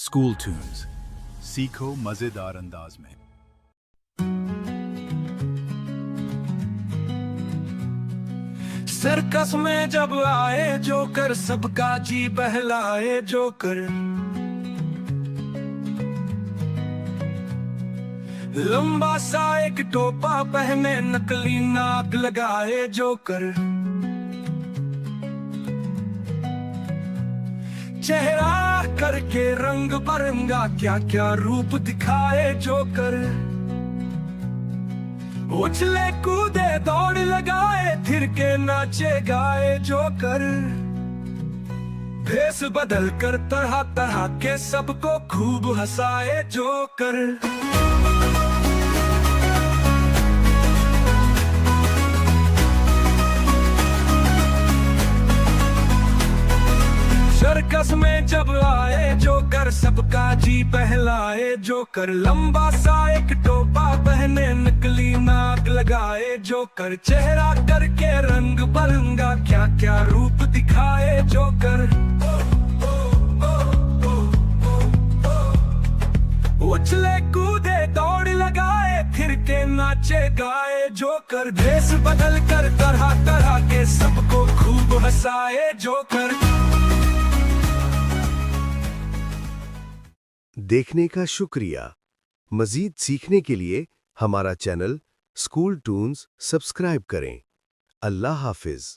School tunes, सीखो मजेदार अंदाज में। सर्कस में जब आए जोकर, सबका जी बहलाए जोकर। लंबा सा एक टोपा पहने, नकली नाक लगाए जोकर। चेहरा करके रंग बरंगा, क्या क्या रूप दिखाए जोकर। उछले कूदे दौड़ लगाए, फिर के नाचे गाए जोकर। भेष बदल कर तरह तरह के सबको खूब हंसाए जोकर। सर्कस में जब आए जोकर, सबका जी बहलाए जोकर। लंबा सा एक टोपा पहने, नकली नाक लगाए जोकर। चेहरा करके रंग बरंगा, क्या क्या रूप दिखाए जोकर। उछले कूदे दौड़ लगाए, फिर के नाचे गाए जोकर। भेष बदल कर तरह तरह के सबको खूब हंसाए जोकर। देखने का शुक्रिया। मजीद सीखने के लिए हमारा चैनल स्कूल टून्स सब्सक्राइब करें। अल्लाह हाफिज।